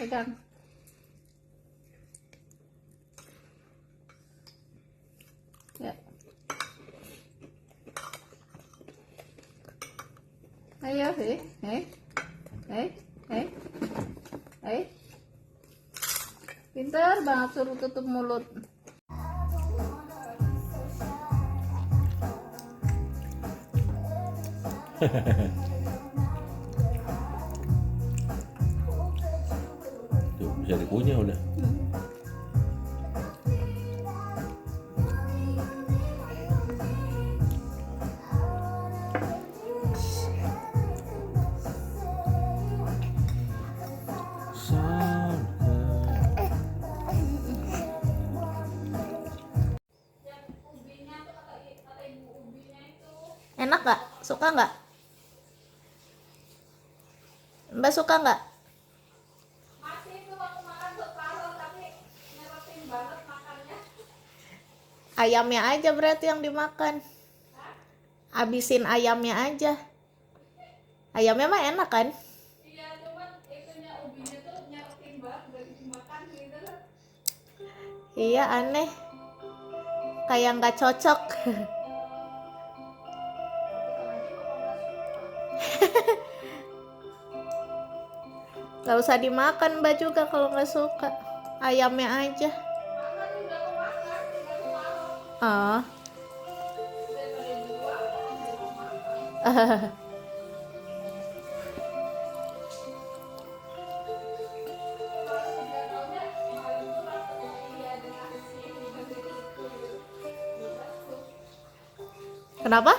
pegang. Ya. Ayo, pintar banget suruh tutup mulut. Tuh, bisa dikunyah udah. Enak nggak? Suka nggak? Mbak suka nggak? Masih itu aku makan separuh tapi nyeretin banget makannya. Ayamnya aja berarti yang dimakan. Abisin ayamnya aja. Ayamnya mah enak kan? Iya, cuman itunya ubinya tuh nyeretin banget dari dimakan gitu. Iya aneh. Kayak nggak cocok. Gak usah dimakan Mbak juga kalau nggak suka. Ayamnya aja. Makan udah aku makan, tinggal separuh. Ah. Daripada dibuang, mending aku makan. Kemarin juga taunya malam tuh langsung iya dikasih dikasih itu. Udah tuh. Kenapa?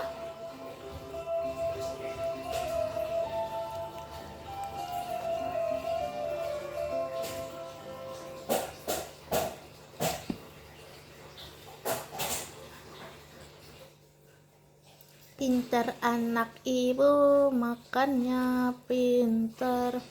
Pinter anak ibu, makannya pinter.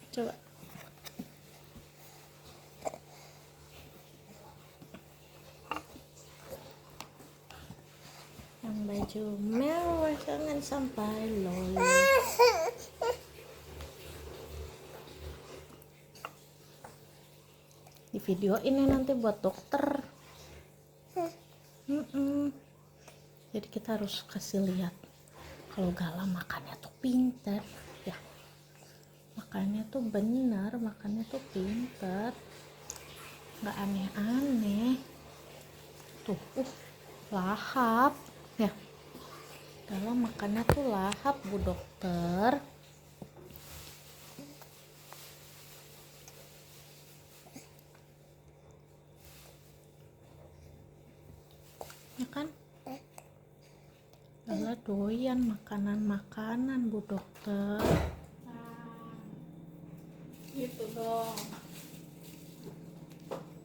Coba. Yang baju mewah jangan sampai lolos. Di video ini nanti buat dokter. Jadi kita harus kasih lihat kalau Gala makannya tuh pinter ya. Makannya tuh benar, makannya tuh pinter, nggak aneh-aneh. Tuh, lahap ya. Gala makannya tuh lahap Bu Dokter. Ya kan? Gala doyan makanan-makanan Bu Dokter. Nah, gitu dong.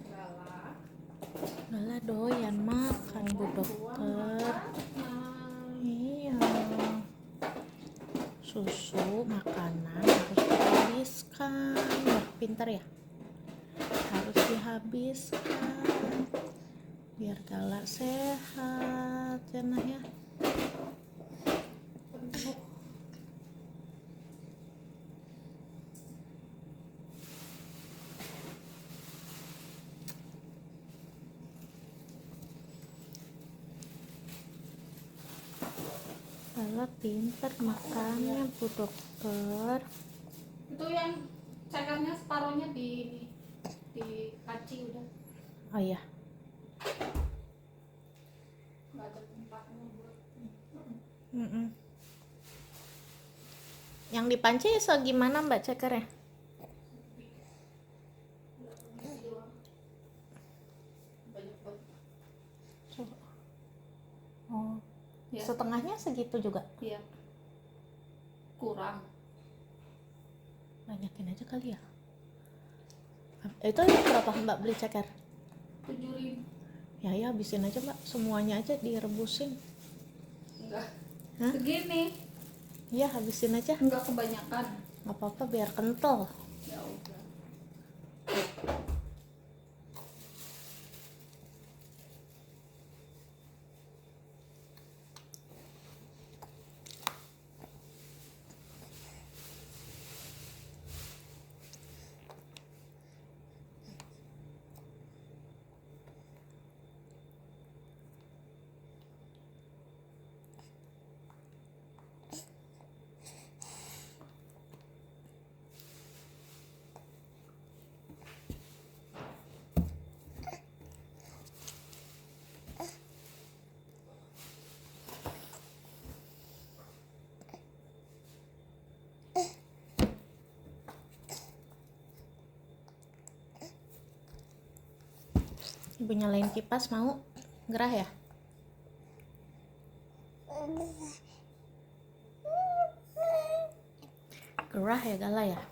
Galak. Gala doyan makan Bu Dokter. Iya. Susu, makanan harus dihabiskan. Wah, pintar ya. Harus dihabiskan. Biar Gala sehat ya nah ya. Gala pintar makannya Bu Dokter. Itu yang cekernya separuhnya dikaci udah. Oh iya. Nggak ada tempatnya buat. Yang dipanci segimana Mbak cekernya? Oh, Ya. setengahnya segitu juga. Iya. Kurang. Banyakin aja kali ya. Itu berapa Mbak beli ceker? 7.000. Ya habisin aja Mbak, semuanya aja direbusin. Hah? Segini. Iya, habisin aja. Enggak kebanyakan. Nggak apa-apa biar kental. Ya udah. Ibu nyalain kipas mau? Gerah ya? Gerah ya Gala ya?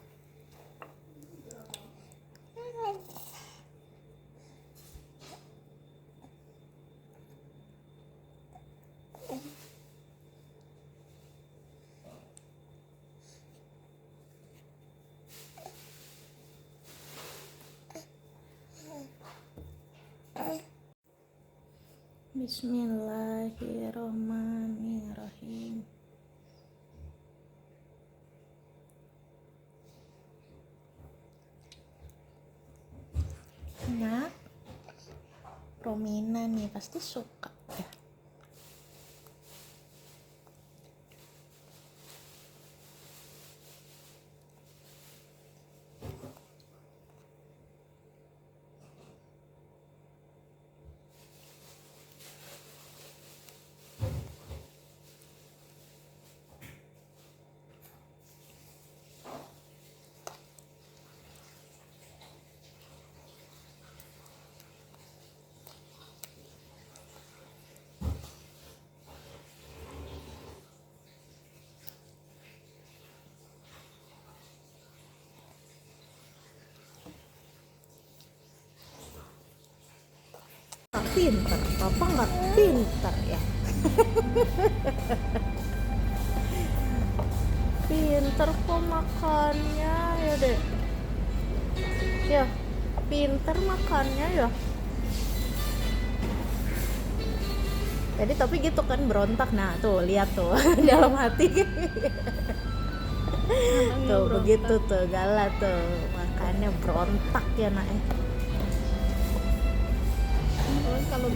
Bismillahirrahmanirrahim. Nah, Romina nih pasti suka ya. Pinter, papa nggak pinter ya. Pinter kok makannya ya deh. Ya, pinter makannya ya. Jadi tapi gitu kan berontak. Nah tuh lihat tuh dalam hati. Tuh begitu tuh Gala tuh makannya berontak ya nak. Kalau